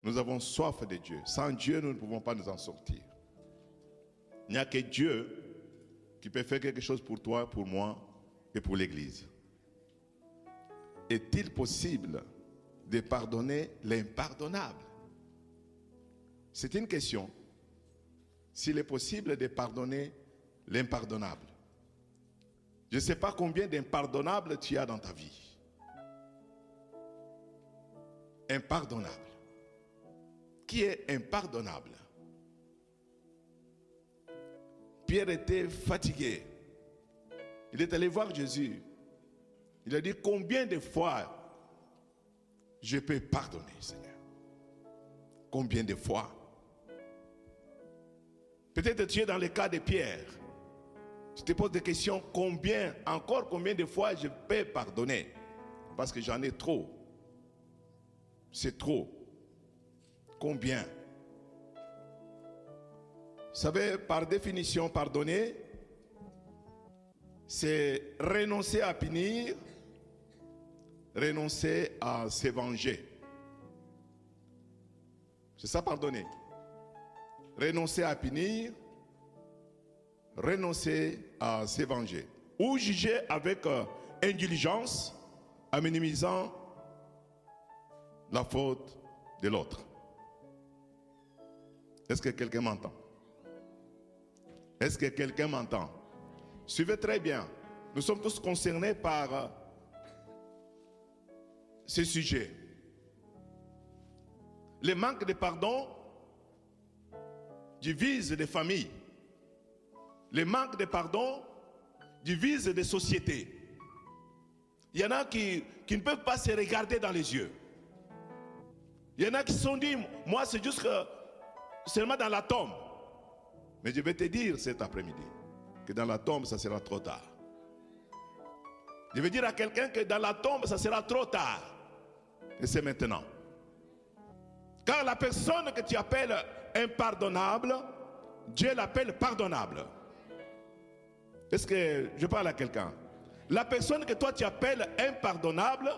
Nous avons soif de Dieu. Sans Dieu, nous ne pouvons pas nous en sortir. Il n'y a que Dieu qui peut faire quelque chose pour toi, pour moi et pour l'Église. Est-il possible de pardonner l'impardonnable? C'est une question. S'il est possible de pardonner l'impardonnable. Je ne sais pas combien d'impardonnables tu as dans ta vie. Impardonnable. Qui est impardonnable? Pierre était fatigué. Il est allé voir Jésus. Il a dit, combien de fois je peux pardonner, Seigneur? Combien de fois? Peut-être tu es dans le cas de Pierre. Tu te poses des questions, combien de fois je peux pardonner? Parce que j'en ai trop. C'est trop. Combien? Vous savez, par définition, pardonner, c'est renoncer à punir, renoncer à se venger. C'est ça, pardonner. Renoncer à punir, renoncer à se venger. Ou juger avec indulgence, en minimisant la faute de l'autre. Est-ce que quelqu'un m'entend? Est-ce que quelqu'un m'entend? Suivez très bien. Nous sommes tous concernés par ce sujet. Le manque de pardon divise des familles. Le manque de pardon divise des sociétés. Il y en a qui ne peuvent pas se regarder dans les yeux. Il y en a qui se sont dit, moi c'est juste seulement dans la tombe. Mais je vais te dire cet après-midi que dans la tombe, ça sera trop tard. Je vais dire à quelqu'un que dans la tombe, ça sera trop tard. Et c'est maintenant. Car la personne que tu appelles impardonnable, Dieu l'appelle pardonnable. Est-ce que je parle à quelqu'un? La personne que toi tu appelles impardonnable,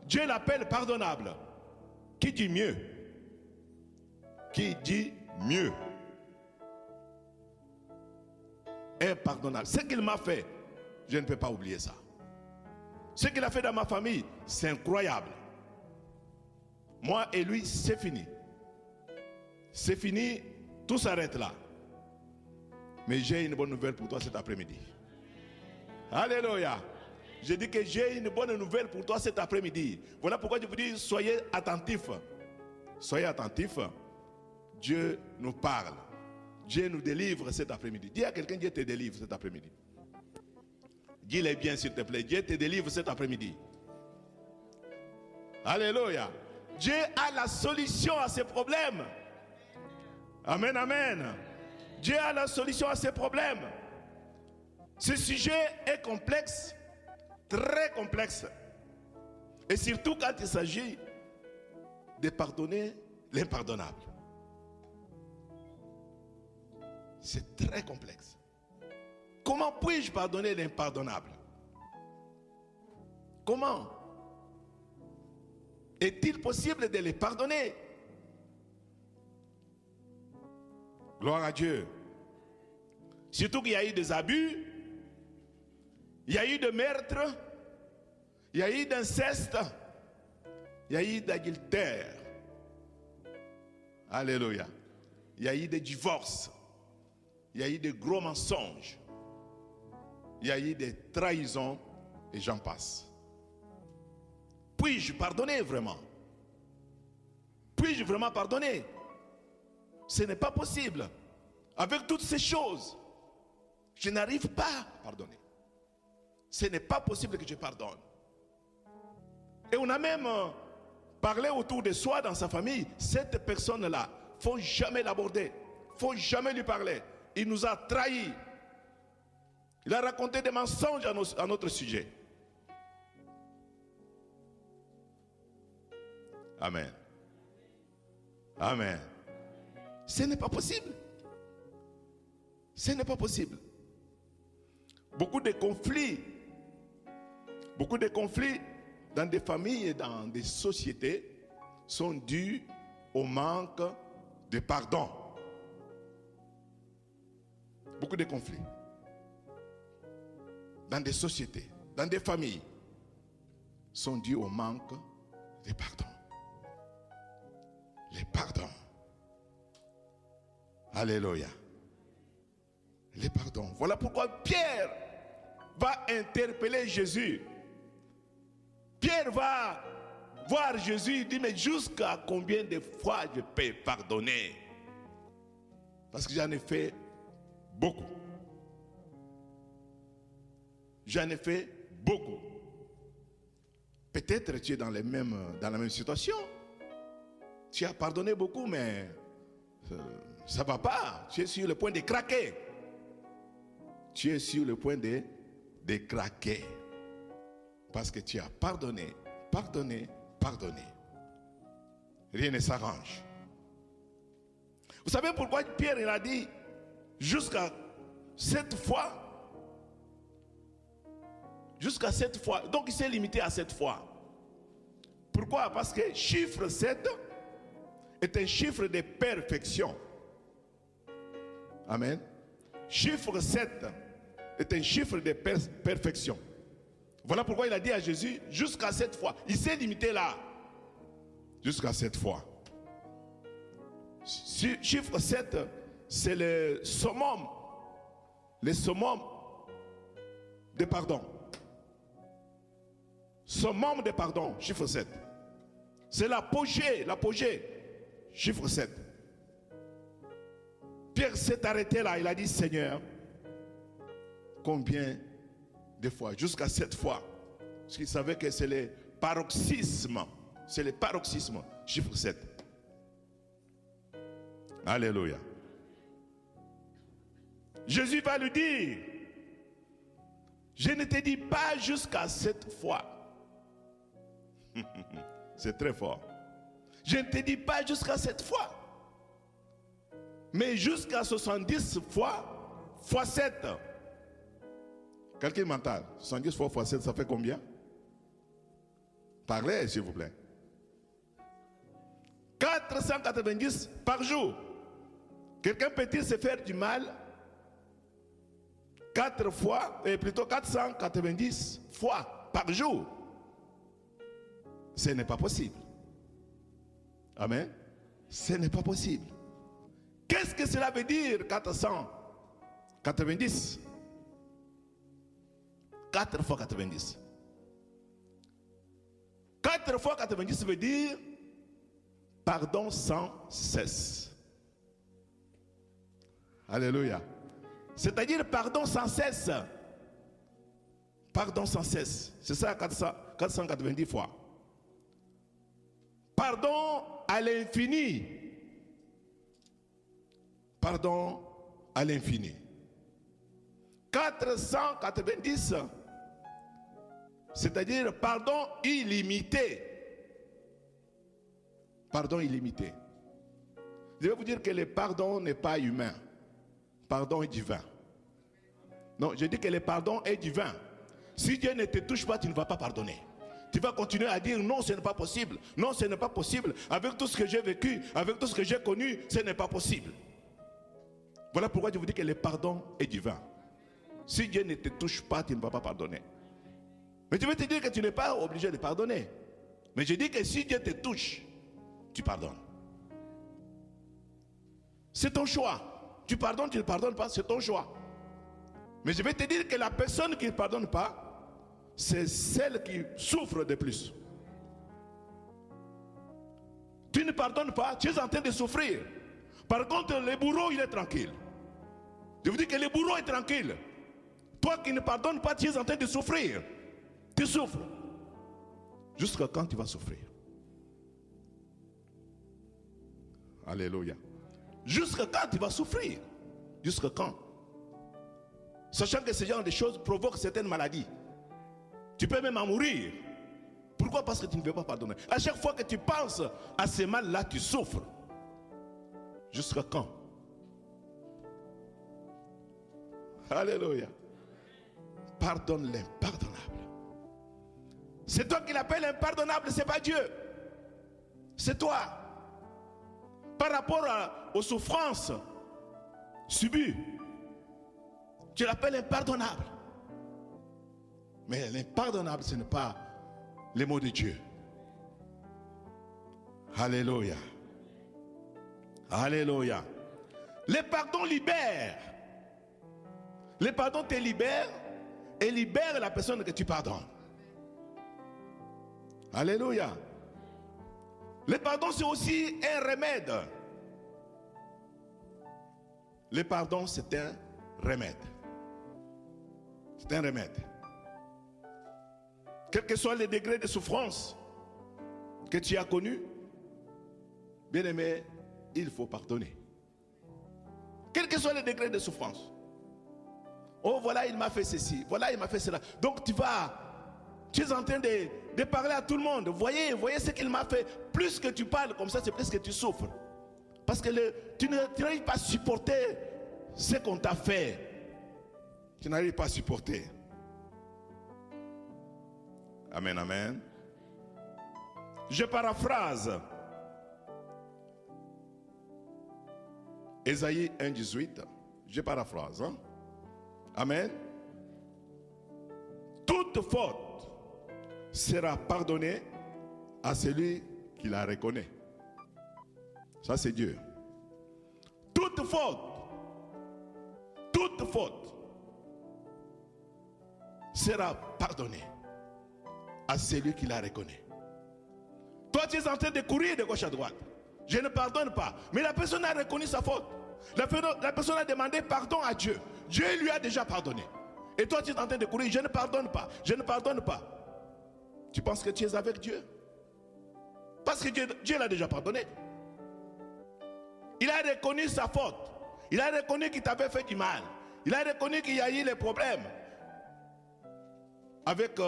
Dieu l'appelle pardonnable. Qui dit mieux? Qui dit mieux? Impardonnable. Ce qu'il m'a fait, je ne peux pas oublier ça. Ce qu'il a fait dans ma famille, c'est incroyable. Moi et lui, c'est fini. C'est fini, tout s'arrête là. Mais j'ai une bonne nouvelle pour toi cet après-midi. Alléluia. Je dis que j'ai une bonne nouvelle pour toi cet après-midi. Voilà pourquoi je vous dis, soyez attentifs. Soyez attentifs. Dieu nous parle. Dieu nous délivre cet après-midi. Dis à quelqu'un, Dieu te délivre cet après-midi. Dis-le bien s'il te plaît. Dieu te délivre cet après-midi. Alléluia. Dieu a la solution à ces problèmes. Amen, amen. Dieu a la solution à ces problèmes. Ce sujet est complexe, très complexe. Et surtout quand il s'agit de pardonner l'impardonnable. C'est très complexe. Comment puis-je pardonner l'impardonnable? Comment? Est-il possible de les pardonner? Gloire à Dieu. Surtout qu'il y a eu des abus, il y a eu de meurtres, il y a eu d'inceste, il y a eu d'adultère. Alléluia. Il y a eu des divorces, il y a eu de gros mensonges, il y a eu des trahisons et j'en passe. Puis-je pardonner vraiment? Puis-je vraiment pardonner? Ce n'est pas possible. Avec toutes ces choses, je n'arrive pas à pardonner. Ce n'est pas possible que je pardonne. Et on a même parlé autour de soi dans sa famille. Cette personne-là, il ne faut jamais l'aborder. Il ne faut jamais lui parler. Il nous a trahis. Il a raconté des mensonges à notre sujet. Amen. Amen. Ce n'est pas possible. Ce n'est pas possible. Beaucoup de conflits dans des familles et dans des sociétés sont dus au manque de pardon. Beaucoup de conflits dans des sociétés, dans des familles, sont dus au manque de pardon. Les pardons. Alléluia. Les pardons. Voilà pourquoi Pierre va interpeller Jésus. Pierre va voir Jésus, il dit, mais jusqu'à combien de fois je peux pardonner? Parce que j'en ai fait beaucoup. J'en ai fait beaucoup. Peut-être tu es dans la même situation. Tu as pardonné beaucoup, mais ça ne va pas. Tu es sur le point de craquer. Tu es sur le point de craquer. Parce que tu as pardonné, pardonné, pardonné. Rien ne s'arrange. Vous savez pourquoi Pierre il a dit jusqu'à 7 fois? Jusqu'à 7 fois. Donc il s'est limité à 7 fois. Pourquoi? Parce que chiffre 7 est un chiffre de perfection. Amen. Chiffre 7 est un chiffre de perfection. Voilà pourquoi il a dit à Jésus jusqu'à 7 fois. Il s'est limité là. Jusqu'à 7 fois. Chiffre 7, c'est le summum. Le summum de pardon. Summum de pardon, chiffre 7. C'est l'apogée, chiffre 7. Pierre s'est arrêté là, il a dit, Seigneur, combien de fois? Jusqu'à 7 fois. Parce qu'il savait que c'est le paroxysme. C'est le paroxysme, chiffre 7. Alléluia. Jésus va lui dire, je ne te dis pas jusqu'à 7 fois. C'est très fort. Je ne te dis pas jusqu'à 7 fois. Mais jusqu'à 70 fois, fois 7. Calcul mental. 70 fois 7, ça fait combien? Parlez, s'il vous plaît. 490 par jour. Quelqu'un peut-il se faire du mal 4 fois, et plutôt 490 fois par jour? Ce n'est pas possible. Amen. Ce n'est pas possible. Qu'est-ce que cela veut dire 490? 4 fois 90. 4 fois 90 veut dire pardon sans cesse. Alléluia. C'est-à-dire pardon sans cesse. Pardon sans cesse. C'est ça 490 fois. Pardon à l'infini. Pardon à l'infini. 490, c'est-à-dire pardon illimité. Pardon illimité. Je vais vous dire que le pardon n'est pas humain. Pardon est divin. Non, je dis que le pardon est divin. Si Dieu ne te touche pas, tu ne vas pas pardonner. Tu vas continuer à dire non, ce n'est pas possible. Non, ce n'est pas possible. Avec tout ce que j'ai vécu, avec tout ce que j'ai connu, ce n'est pas possible. Voilà pourquoi je vous dis que le pardon est divin. Si Dieu ne te touche pas, tu ne vas pas pardonner. Mais je vais te dire que tu n'es pas obligé de pardonner. Mais je dis que si Dieu te touche, tu pardonnes. C'est ton choix. Tu pardonnes, tu ne pardonnes pas, c'est ton choix. Mais je vais te dire que la personne qui ne pardonne pas, c'est celle qui souffre de plus. Tu ne pardonnes pas, tu es en train de souffrir. Par contre, le bourreau, il est tranquille. Je vous dis que le bourreau est tranquille. Toi qui ne pardonnes pas, tu es en train de souffrir. Tu souffres. Jusqu'à quand tu vas souffrir? Alléluia. Jusqu'à quand tu vas souffrir? Jusqu'à quand? Sachant que ce genre de choses provoquent certaines maladies. Tu peux même en mourir. Pourquoi? Parce que tu ne veux pas pardonner. À chaque fois que tu penses à ces mal-là, tu souffres. Jusqu'à quand? Alléluia. Pardonne l'impardonnable. C'est toi qui l'appelles impardonnable, ce n'est pas Dieu. C'est toi. par rapport aux souffrances subies, tu l'appelles impardonnable. Mais l'impardonnable, ce n'est pas les mots de Dieu. Alléluia. Alléluia. Les pardons libèrent. Les pardons te libèrent et libèrent la personne que tu pardonnes. Alléluia. Les pardons, c'est aussi un remède. Les pardons, c'est un remède. C'est un remède. Quels que soient les degrés de souffrance que tu as connus, bien aimé, il faut pardonner. Quels que soient les degrés de souffrance. Oh, voilà, il m'a fait ceci. Voilà, il m'a fait cela. Donc, tu es en train de parler à tout le monde. Voyez ce qu'il m'a fait. Plus que tu parles comme ça, c'est plus que tu souffres. Parce que tu n'arrives pas à supporter ce qu'on t'a fait. Tu n'arrives pas à supporter. Amen, amen. Je paraphrase. Ésaïe 1,18. Je paraphrase. Hein? Amen. Toute faute sera pardonnée à celui qui la reconnaît. Ça, c'est Dieu. Toute faute sera pardonnée à celui qui la reconnaît. Toi, tu es en train de courir de gauche à droite. Je ne pardonne pas. Mais la personne a reconnu sa faute. La personne a demandé pardon à Dieu. Dieu lui a déjà pardonné. Et toi, tu es en train de courir. Je ne pardonne pas. Je ne pardonne pas. Tu penses que tu es avec Dieu? Parce que Dieu l'a déjà pardonné. Il a reconnu sa faute. Il a reconnu qu'il t'avait fait du mal. Il a reconnu qu'il y a eu les problèmes avec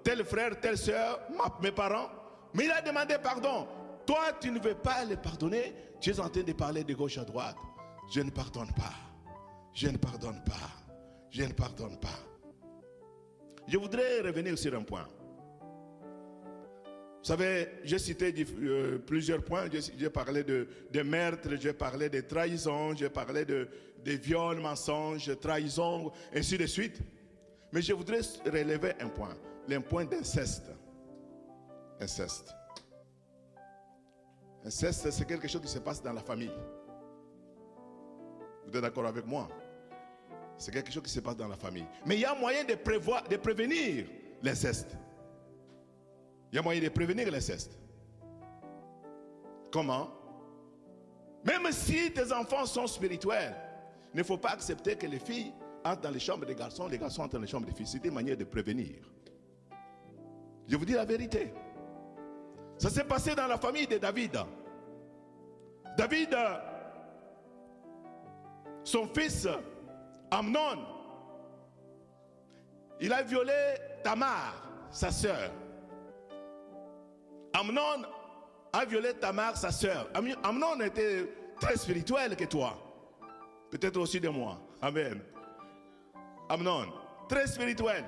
tel frère, telle soeur, mes parents. Mais il a demandé pardon. Toi, tu ne veux pas le pardonner. Tu es en train de parler de gauche à droite. Je ne pardonne pas. Je ne pardonne pas. Je ne pardonne pas. Je voudrais revenir sur un point. Vous savez, j'ai cité plusieurs points. J'ai parlé de meurtre, j'ai parlé de trahison, j'ai parlé de viols, mensonges, trahison, ainsi de suite. Mais je voudrais relever un point. Le point d'inceste. Inceste. Inceste, c'est quelque chose qui se passe dans la famille. Vous êtes d'accord avec moi? C'est quelque chose qui se passe dans la famille. Mais il y a moyen de prévenir l'inceste. Il y a moyen de prévenir l'inceste. Comment? Même si tes enfants sont spirituels, il ne faut pas accepter que les filles entrent dans les chambres des garçons entrent dans les chambres des filles. C'est une manière de prévenir. Je vous dis la vérité. Ça s'est passé dans la famille de David. David, son fils Amnon, il a violé Tamar, sa sœur. Amnon a violé Tamar, sa sœur. Amnon était très spirituel que toi. Peut-être aussi de moi. Amen. Amnon, très spirituel.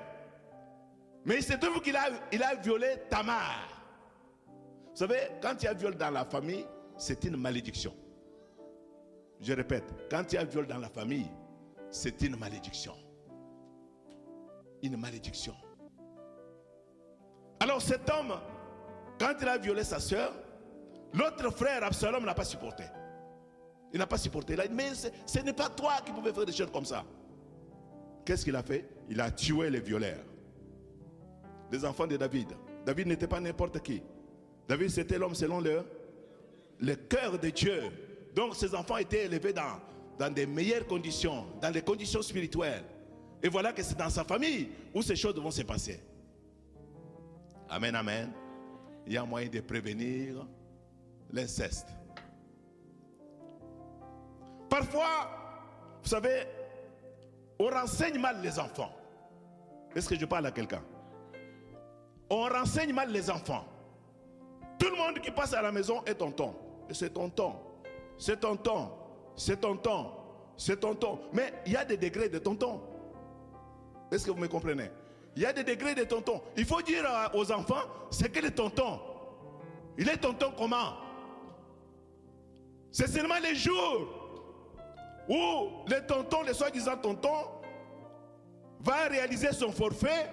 Mais il se trouve qu'il a violé Tamar. Vous savez, quand il y a viol dans la famille, c'est une malédiction. Je répète, quand il y a viol dans la famille, c'est une malédiction. Une malédiction. Alors cet homme, quand il a violé sa soeur, l'autre frère Absalom n'a pas supporté. Il n'a pas supporté. Il a dit, mais ce n'est pas toi qui pouvais faire des choses comme ça. Qu'est-ce qu'il a fait? Il a tué les violeurs. Les enfants de David. David n'était pas n'importe qui. David, c'était l'homme selon le cœur de Dieu. Donc ses enfants étaient élevés dans des meilleures conditions, dans des conditions spirituelles. Et voilà que c'est dans sa famille où ces choses vont se passer. Amen, amen. Il y a moyen de prévenir l'inceste. Parfois, vous savez, on renseigne mal les enfants. Est-ce que je parle à quelqu'un? On renseigne mal les enfants. Tout le monde qui passe à la maison est tonton. Et c'est tonton. C'est tonton. C'est tonton. C'est tonton. Mais il y a des degrés de tonton. Est-ce que vous me comprenez? Il y a des degrés de tonton. Il faut dire aux enfants, c'est que le tonton. Il est tonton comment? C'est seulement les jours où le tonton, le soi-disant tonton, va réaliser son forfait,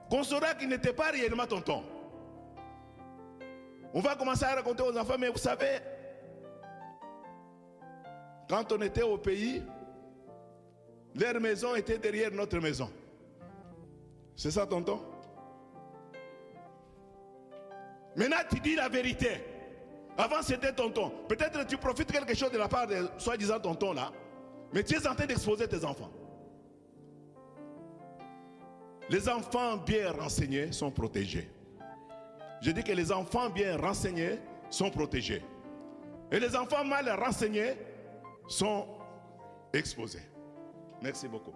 qu'on saura qu'il n'était pas réellement tonton. On va commencer à raconter aux enfants, mais vous savez, quand on était au pays, leur maison était derrière notre maison. C'est ça, tonton? Maintenant, tu dis la vérité. Avant, c'était tonton. Peut-être tu profites quelque chose de la part de soi-disant tonton là, mais tu es en train d'exposer tes enfants. Les enfants bien renseignés sont protégés. Je dis que les enfants bien renseignés sont protégés. Et les enfants mal renseignés sont exposés. Merci beaucoup.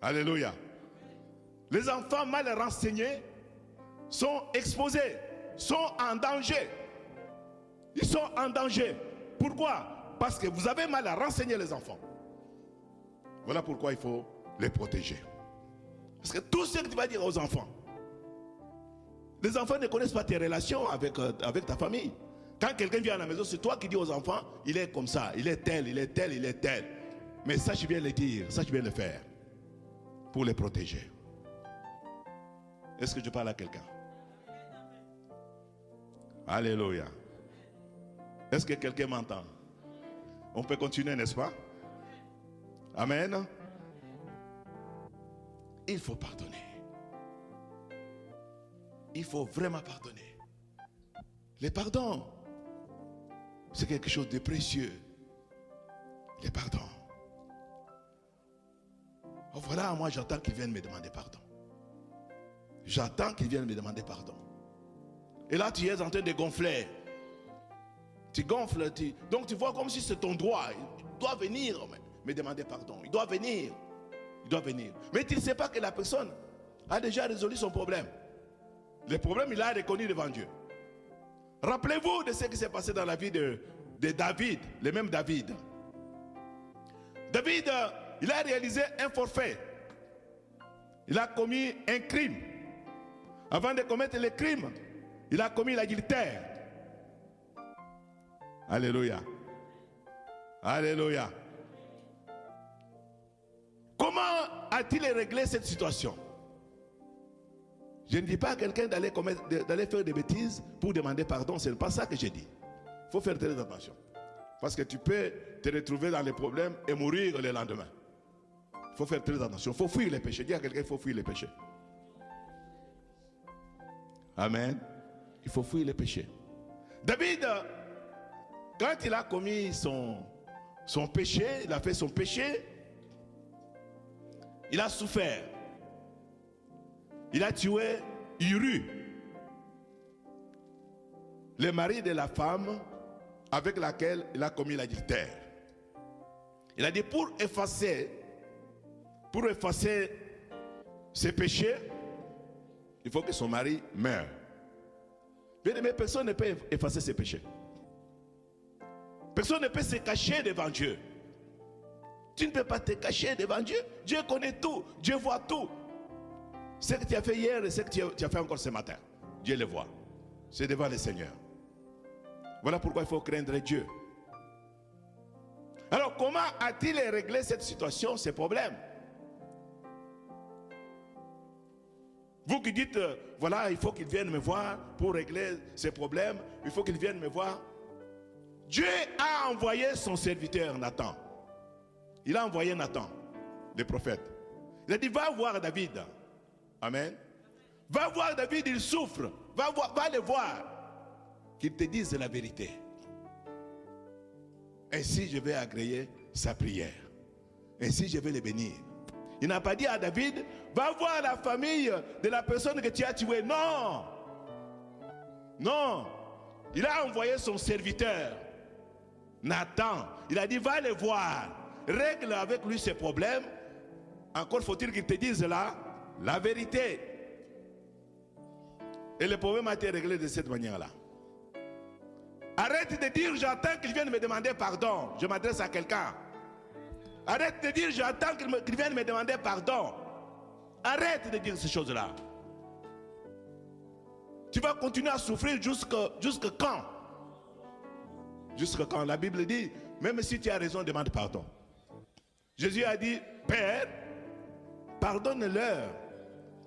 Alléluia. Les enfants mal renseignés sont exposés, sont en danger. Ils sont en danger. Pourquoi? Parce que vous avez mal à renseigner les enfants. Voilà pourquoi il faut les protéger. Parce que tout ce que tu vas dire aux enfants, les enfants ne connaissent pas tes relations avec ta famille. Quand quelqu'un vient à la maison, c'est toi qui dis aux enfants, il est comme ça, il est tel, il est tel, il est tel. Mais sache bien le dire, sache bien le faire pour les protéger. Est-ce que je parle à quelqu'un? Alléluia. Est-ce que quelqu'un m'entend? On peut continuer, n'est-ce pas? Amen. Il faut pardonner. Il faut vraiment pardonner. Les pardons, c'est quelque chose de précieux. Les pardons. Oh, voilà, moi j'attends qu'ils viennent me demander pardon. J'attends qu'ils viennent me demander pardon. Et là tu es en train de gonfler. Tu gonfles, donc tu vois comme si c'est ton droit. Il doit venir me demander pardon. Il doit venir. Il doit venir. Mais tu ne sais pas que la personne a déjà résolu son problème. Le problème, il l'a reconnu devant Dieu. Rappelez-vous de ce qui s'est passé dans la vie de David, le même David. David, il a réalisé un forfait. Il a commis un crime. Avant de commettre le crime, il a commis l'adultère. Alléluia. Alléluia. Comment a-t-il réglé cette situation? Je ne dis pas à quelqu'un d'aller faire des bêtises pour demander pardon. Ce n'est pas ça que j'ai dit. Il faut faire très attention. Parce que tu peux te retrouver dans les problèmes et mourir le lendemain. Il faut faire très attention. Il faut fuir les péchés. Dis à quelqu'un qu'il faut fuir les péchés. Amen. Il faut fuir les péchés. David, quand il a commis son péché, il a fait son péché, il a souffert. Il a tué Uri, le mari de la femme avec laquelle il a commis l'adultère. Il a dit pour effacer ses péchés, il faut que son mari meure. Mais personne ne peut effacer ses péchés. Personne ne peut se cacher devant Dieu. Tu ne peux pas te cacher devant Dieu. Dieu connaît tout. Dieu voit tout. Ce que tu as fait hier et ce que tu as fait encore ce matin, Dieu le voit. C'est devant le Seigneur. Voilà pourquoi il faut craindre Dieu. Alors comment a-t-il réglé cette situation, ces problèmes? Vous qui dites, voilà, il faut qu'il vienne me voir pour régler ces problèmes, il faut qu'il vienne me voir. Dieu a envoyé son serviteur Nathan. Il a envoyé Nathan, le prophète. Il a dit, va voir David. Amen. Va voir David, il souffre. Va le voir. Qu'il te dise la vérité. Ainsi je vais agréer sa prière. Ainsi je vais le bénir. Il n'a pas dit à David, va voir la famille de la personne que tu as tuée. Non. Non. Il a envoyé son serviteur, Nathan. Il a dit, va le voir. Règle avec lui ses problèmes. Encore faut-il qu'il te dise la vérité. Et le problème a été réglé de cette manière-là. Arrête de dire j'attends qu'il vienne me demander pardon. Je m'adresse à quelqu'un. Arrête de dire j'attends qu'il vienne me demander pardon. Arrête de dire ces choses-là. Tu vas continuer à souffrir jusqu'à quand? Jusque quand la Bible dit, même si tu as raison, demande pardon. Jésus a dit, Père, pardonne-leur,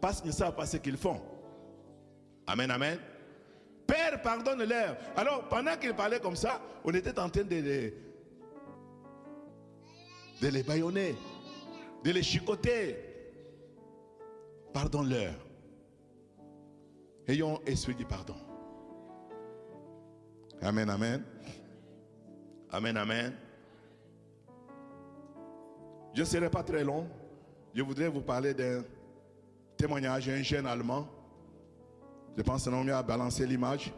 parce qu'ils ne savent pas ce qu'ils font. Amen, amen. Père, pardonne-leur. Alors, pendant qu'il parlait comme ça, on était en train de les bâillonner, de les chicoter. Pardonne-leur. Ayons esprit du pardon. Amen, amen. Amen, amen. Je ne serai pas très long. Je voudrais vous parler d'un témoignage d'un jeune Allemand. Je pense que nous avons balancé l'image.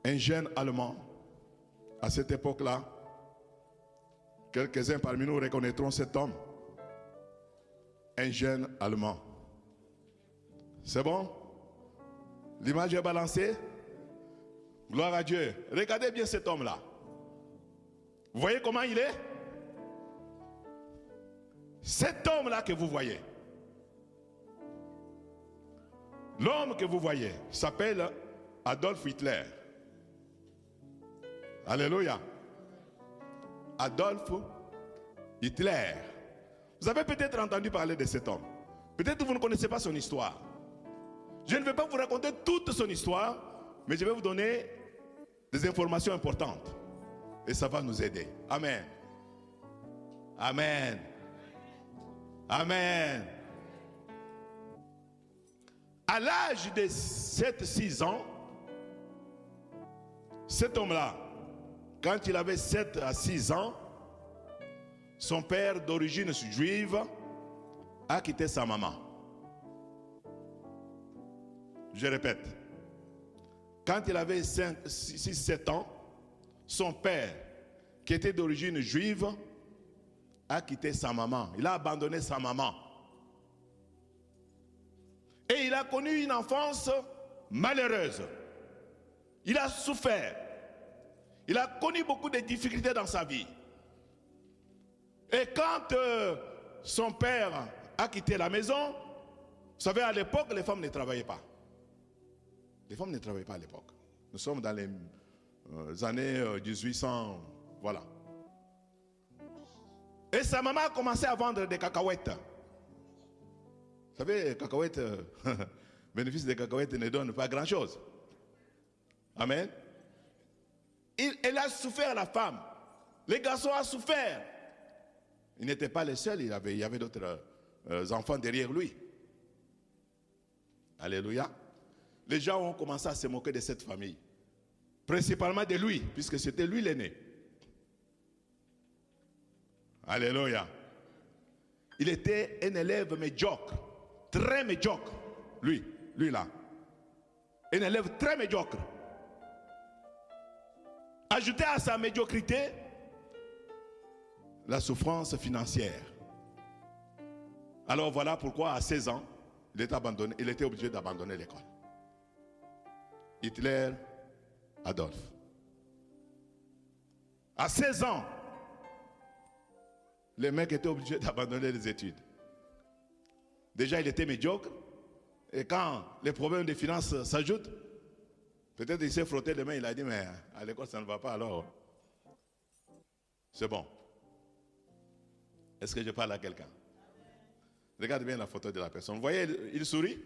Un jeune Allemand, à cette époque-là, quelques-uns parmi nous reconnaîtront cet homme. Un jeune Allemand. C'est bon? L'image est balancée? Gloire à Dieu. Regardez bien cet homme-là. Vous voyez comment il est? Cet homme-là que vous voyez, l'homme que vous voyez s'appelle Adolf Hitler. Alléluia. Adolf Hitler. Vous avez peut-être entendu parler de cet homme. Peut-être que vous ne connaissez pas son histoire. Je ne vais pas vous raconter toute son histoire, mais je vais vous donner des informations importantes. Et ça va nous aider. Amen. Amen. Amen. À l'âge de 7-6 ans, cet homme-là, quand il avait 7 à 6 ans, son père d'origine juive a quitté sa maman. Je répète, quand il avait 6-7 ans, son père, qui était d'origine juive, a quitté sa maman. Il a abandonné sa maman. Et il a connu une enfance malheureuse. Il a souffert. Il a connu beaucoup de difficultés dans sa vie. Et quand son père a quitté la maison, vous savez, à l'époque, les femmes ne travaillaient pas. Les femmes ne travaillaient pas à l'époque. Nous sommes dans les années 1800, voilà. Et sa maman a commencé à vendre des cacahuètes. Vous savez, les cacahuètes, bénéfice des cacahuètes ne donne pas grand-chose. Amen. Elle a souffert, la femme. Les garçons ont souffert. Il n'était pas le seul, il y avait d'autres enfants derrière lui. Alléluia. Les gens ont commencé à se moquer de cette famille. Principalement de lui, puisque c'était lui l'aîné. Alléluia. Il était un élève médiocre, très médiocre. Lui là. Un élève très médiocre. Ajouté à sa médiocrité, la souffrance financière. Alors voilà pourquoi à 16 ans, il était obligé d'abandonner l'école. Hitler, Adolf. À 16 ans, les mecs étaient obligés d'abandonner les études. Déjà, il était médiocre. Et quand les problèmes de finances s'ajoutent, peut-être il s'est frotté les mains, il a dit, mais à l'école, ça ne va pas, alors c'est bon. Est-ce que je parle à quelqu'un? Regardez bien la photo de la personne. Vous voyez, il sourit.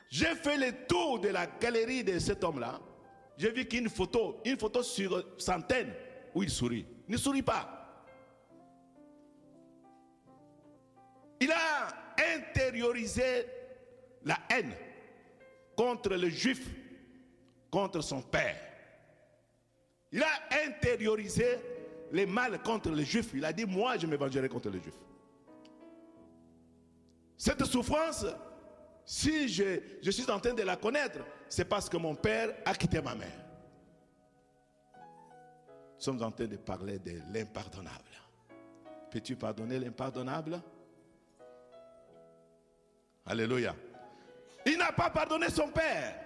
J'ai fait le tour de la galerie de cet homme-là. J'ai vu qu'une photo sur centaines où il sourit. Il ne sourit pas. Il a intériorisé la haine contre le juif, contre son père. Il a intériorisé le mal contre les juifs. Il a dit, moi je me vengerai contre les juifs. Cette souffrance, si je suis en train de la connaître, c'est parce que mon père a quitté ma mère. Nous sommes en train de parler de l'impardonnable. Peux-tu pardonner l'impardonnable? Alléluia. Il n'a pas pardonné son père.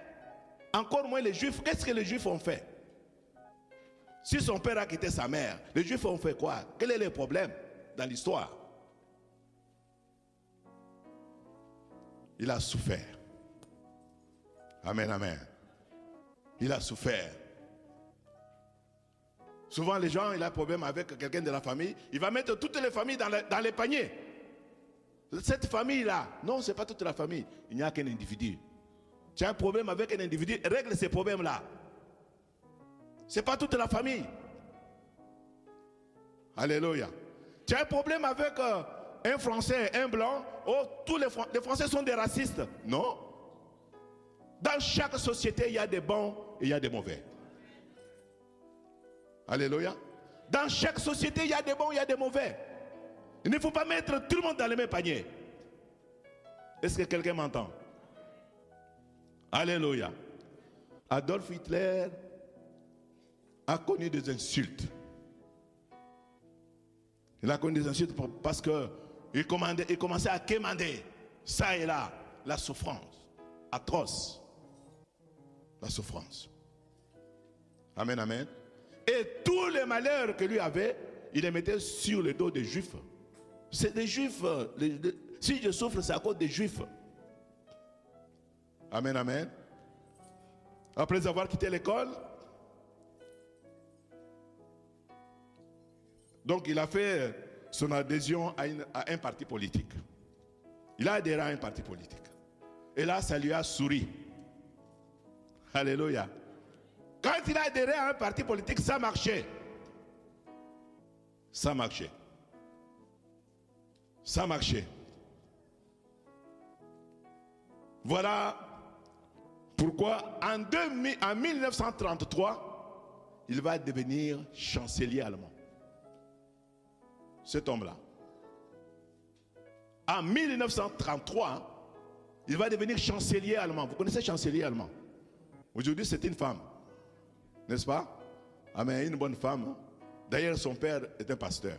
Encore moins les juifs. Qu'est-ce que les juifs ont fait? Si son père a quitté sa mère, les juifs ont fait quoi? Quel est le problème dans l'histoire? Il a souffert. Amen, amen. Il a souffert. Souvent, les gens, il a un problème avec quelqu'un de la famille. Il va mettre toutes les familles dans les paniers. Cette famille-là, non, ce n'est pas toute la famille. Il n'y a qu'un individu. Tu as un problème avec un individu, règle ces problèmes-là. Ce n'est pas toute la famille. Alléluia. Tu as un problème avec un Français, un Blanc. Oh, tous les Français sont des racistes. Non. Dans chaque société, il y a des bons et il y a des mauvais. Alléluia. Dans chaque société, il y a des bons et il y a des mauvais. Il ne faut pas mettre tout le monde dans le même panier. Est-ce que quelqu'un m'entend? Alléluia. Adolf Hitler a connu des insultes. Il a connu des insultes parce qu'il commençait à quémander ça et là la souffrance atroce. La souffrance. Amen, amen. Et tous les malheurs que lui avait, il les mettait sur le dos des Juifs. C'est des Juifs. Si je souffre, c'est à cause des Juifs. Amen, amen. Après avoir quitté l'école, donc il a fait son adhésion à un parti politique. Il a adhéré à un parti politique. Et là, ça lui a souri. Alléluia. Quand il a adhéré à un parti politique, ça marchait. Ça marchait. Ça marchait. Voilà pourquoi en 1933, il va devenir chancelier allemand. Cet homme-là. En 1933, il va devenir chancelier allemand. Vous connaissez chancelier allemand? Aujourd'hui, c'est une femme. N'est-ce pas? Ah, mais une bonne femme. D'ailleurs, son père est un pasteur.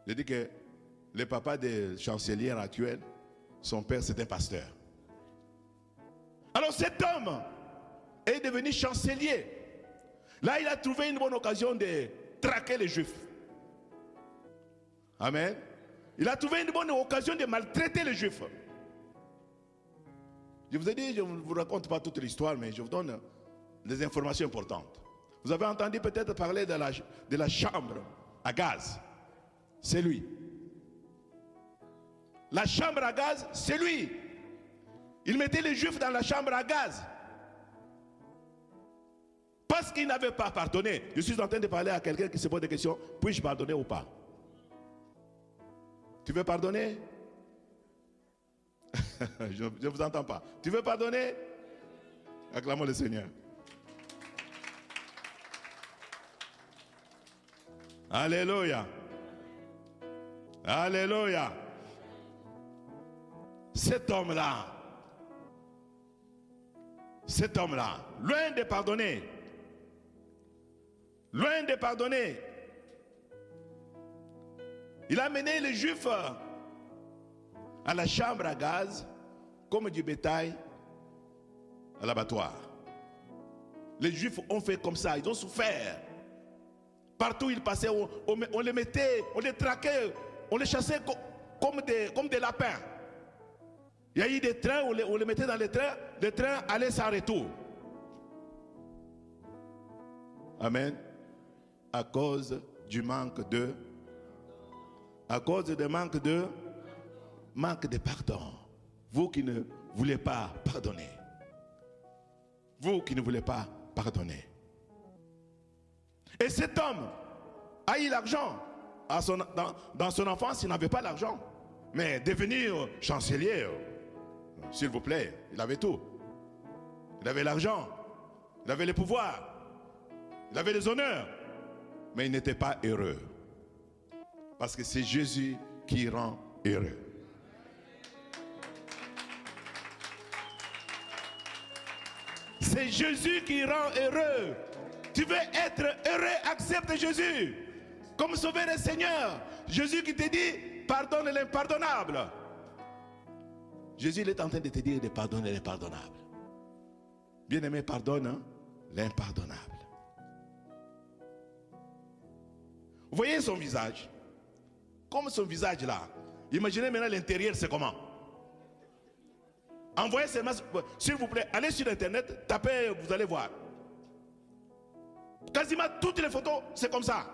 Je dis que le papa des chanceliers actuels, son père, c'est un pasteur. Alors cet homme est devenu chancelier. Là, il a trouvé une bonne occasion de traquer les Juifs. Amen. Il a trouvé une bonne occasion de maltraiter les Juifs. Je vous ai dit, je ne vous raconte pas toute l'histoire, mais je vous donne des informations importantes. Vous avez entendu peut-être parler de la chambre à gaz. C'est lui. La chambre à gaz, c'est lui. Il mettait les Juifs dans la chambre à gaz. Parce qu'il n'avait pas pardonné. Je suis en train de parler à quelqu'un qui se pose des questions. Puis-je pardonner ou pas? Tu veux pardonner? Je ne vous entends pas. Tu veux pardonner? Acclamons le Seigneur. Alléluia. Alléluia. Cet homme-là, loin de pardonner, il a mené les Juifs à la chambre à gaz comme du bétail à l'abattoir. Les Juifs ont fait comme ça, ils ont souffert. Partout où ils passaient, on les mettait, on les traquait, on les chassait comme des lapins. Il y a eu des trains, on les mettait dans les trains allaient sans retour. Amen. À cause du manque de pardon. Vous qui ne voulez pas pardonner. Vous qui ne voulez pas pardonner. Et cet homme a eu l'argent. Dans son enfance, il n'avait pas l'argent. Mais devenir chancelier, s'il vous plaît, il avait tout. Il avait l'argent, il avait le pouvoir, il avait les honneurs. Mais il n'était pas heureux. Parce que c'est Jésus qui rend heureux. C'est Jésus qui rend heureux. Tu veux être heureux, accepte Jésus comme sauveur et Seigneur. Jésus qui te dit, pardonne l'impardonnable. Jésus il est en train de te dire de pardonner l'impardonnable. Bien-aimé, pardonne l'impardonnable. Vous voyez son visage? Comme son visage là. Imaginez maintenant l'intérieur, c'est comment? Envoyez seulement, s'il vous plaît, allez sur internet, tapez, vous allez voir. Quasiment toutes les photos, c'est comme ça.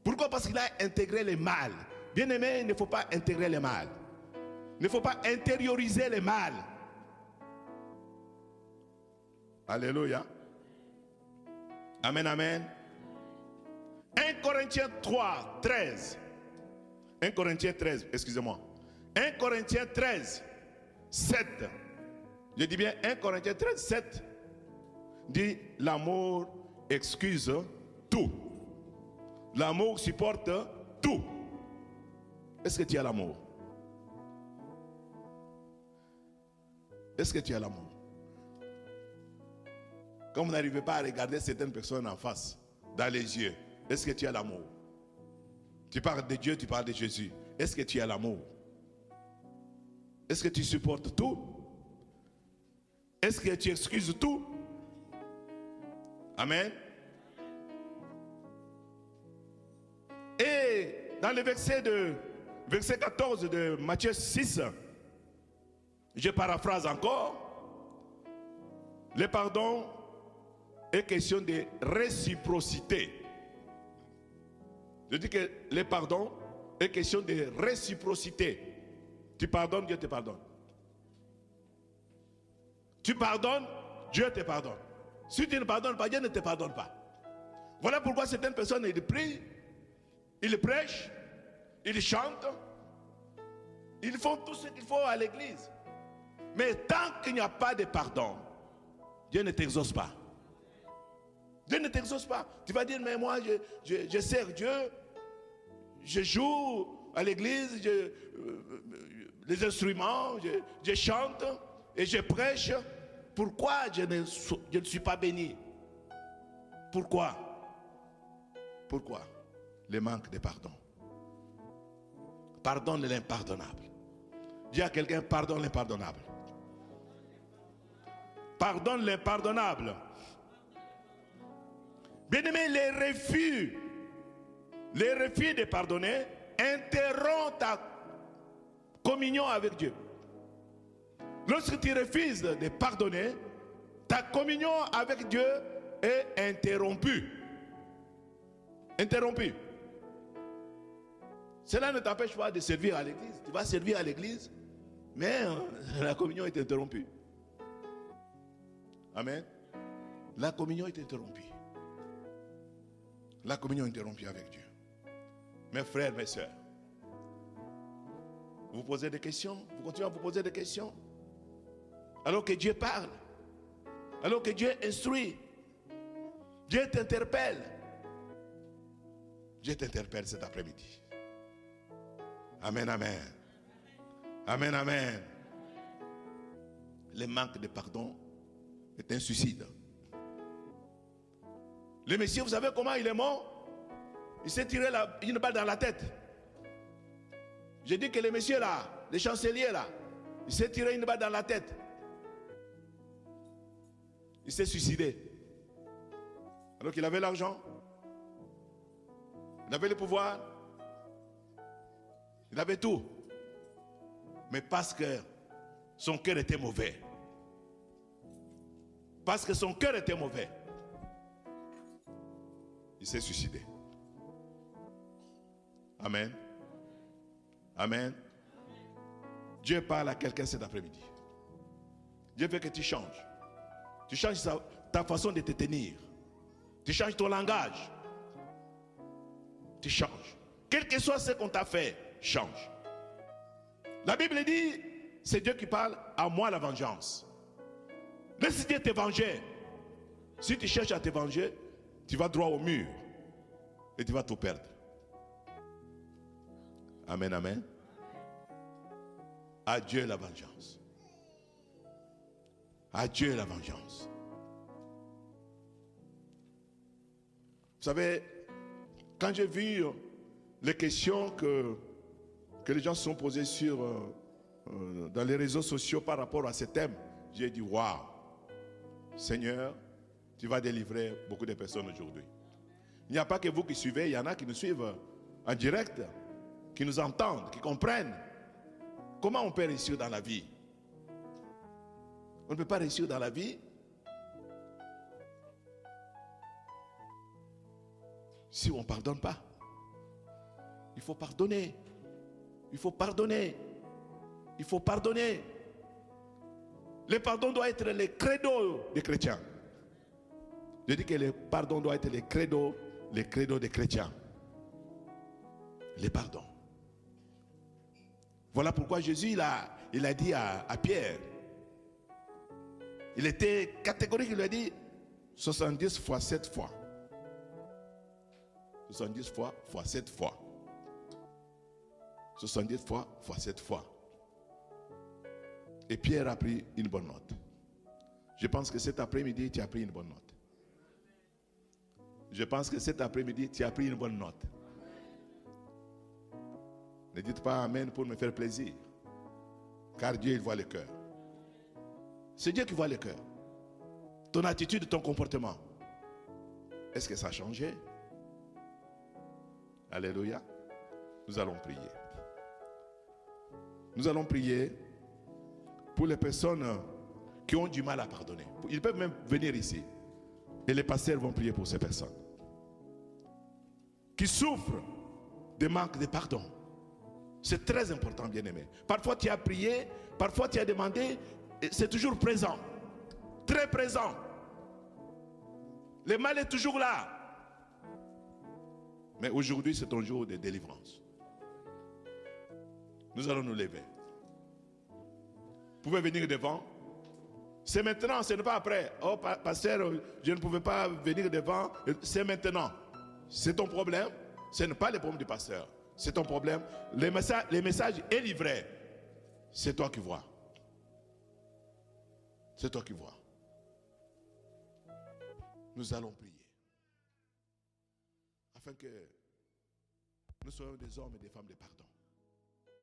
Pourquoi? Parce qu'il a intégré le mal. Bien aimé, il ne faut pas intégrer le mal. Il ne faut pas intérioriser le mal. Alléluia. Amen, amen. 1 Corinthiens 3, 13. 1 Corinthiens 13, excusez-moi. 1 Corinthiens 13, 7. Je dis bien 1 Corinthiens 13, 7. Dit l'amour excuse tout. L'amour supporte tout. Est-ce que tu as l'amour? Est-ce que tu as l'amour? Quand vous n'arrivez pas à regarder certaines personnes en face, dans les yeux, est-ce que tu as l'amour? Tu parles de Dieu, tu parles de Jésus. Est-ce que tu as l'amour? Est-ce que tu supportes tout? Est-ce que tu excuses tout? Amen. Et dans le verset 14 de Matthieu 6, je paraphrase encore, le pardon est question de réciprocité. Je dis que le pardon est question de réciprocité. Tu pardonnes, Dieu te pardonne. Tu pardonnes, Dieu te pardonne. Si tu ne pardonnes pas, Dieu ne te pardonne pas. Voilà pourquoi certaines personnes, ils prient, ils prêchent, ils chantent, ils font tout ce qu'il faut à l'église. Mais tant qu'il n'y a pas de pardon, Dieu ne t'exauce pas. Dieu ne t'exauce pas. Tu vas dire, mais moi, je sers Dieu, je joue à l'église, les instruments, je chante et je prêche. Pourquoi je ne suis pas béni? Pourquoi? Pourquoi? Le manque de pardon. Pardonne l'impardonnable. Dis à quelqu'un, pardonne l'impardonnable. Pardonne l'impardonnable. Bien-aimé, les refus de pardonner interrompent ta communion avec Dieu. Lorsque tu refuses de pardonner, ta communion avec Dieu est interrompue. Interrompue. Cela ne t'empêche pas de servir à l'église. Tu vas servir à l'église, mais la communion est interrompue. Amen. La communion est interrompue. La communion est interrompue avec Dieu. Mes frères, mes sœurs, vous posez des questions, vous continuez à vous poser des questions. Alors que Dieu parle, alors que Dieu instruit, Dieu t'interpelle. Dieu t'interpelle cet après-midi. Amen, amen. Amen, amen. Le manque de pardon est un suicide. Le Messie, vous savez comment il est mort? Il s'est tiré une balle dans la tête. J'ai dit que le monsieur là, le chancelier là, il s'est tiré une balle dans la tête. Il s'est suicidé. Alors qu'il avait l'argent, il avait le pouvoir, il avait tout. Mais parce que son cœur était mauvais. Parce que son cœur était mauvais. Il s'est suicidé. Amen. Amen. Dieu parle à quelqu'un cet après-midi. Dieu veut que tu changes. Tu changes ta façon de te tenir. Tu changes ton langage. Tu changes. Quel que soit ce qu'on t'a fait, change. La Bible dit, c'est Dieu qui parle, à moi la vengeance. Laisse Dieu te venger. Si tu cherches à te venger, tu vas droit au mur et tu vas tout perdre. Amen, amen. À Dieu la vengeance. À Dieu la vengeance. Vous savez, quand j'ai vu les questions que les gens se sont posées dans les réseaux sociaux par rapport à ce thème, j'ai dit, waouh, Seigneur, tu vas délivrer beaucoup de personnes aujourd'hui. Il n'y a pas que vous qui suivez, il y en a qui nous suivent en direct, qui nous entendent, qui comprennent. Comment on peut réussir dans la vie? On ne peut pas réussir dans la vie si on ne pardonne pas. Il faut pardonner. Il faut pardonner. Il faut pardonner. Le pardon doit être le credo des chrétiens. Je dis que le pardon doit être le credo des chrétiens. Le pardon. Voilà pourquoi Jésus il a dit à Pierre, il était catégorique, il lui a dit 70 fois 7 fois. 70 fois 7 fois. 70 fois 7 fois. Et Pierre a pris une bonne note. Je pense que cet après-midi, tu as pris une bonne note. Je pense que cet après-midi, tu as pris une bonne note. Ne dites pas Amen pour me faire plaisir. Car Dieu, il voit le cœur. C'est Dieu qui voit le cœur. Ton attitude, ton comportement. Est-ce que ça a changé? Alléluia. Nous allons prier. Nous allons prier pour les personnes qui ont du mal à pardonner. Ils peuvent même venir ici. Et les pasteurs vont prier pour ces personnes. Qui souffrent de manque de pardon. C'est très important, bien-aimé. Parfois tu as prié, parfois tu as demandé, c'est toujours présent. Très présent. Le mal est toujours là. Mais aujourd'hui, c'est un jour de délivrance. Nous allons nous lever. Vous pouvez venir devant. C'est maintenant, ce n'est pas après. Oh, pasteur, je ne pouvais pas venir devant. C'est maintenant. C'est ton problème. Ce n'est pas le problème du pasteur. C'est ton problème. Le message est livré. C'est toi qui vois. C'est toi qui vois. Nous allons prier. Afin que nous soyons des hommes et des femmes de pardon.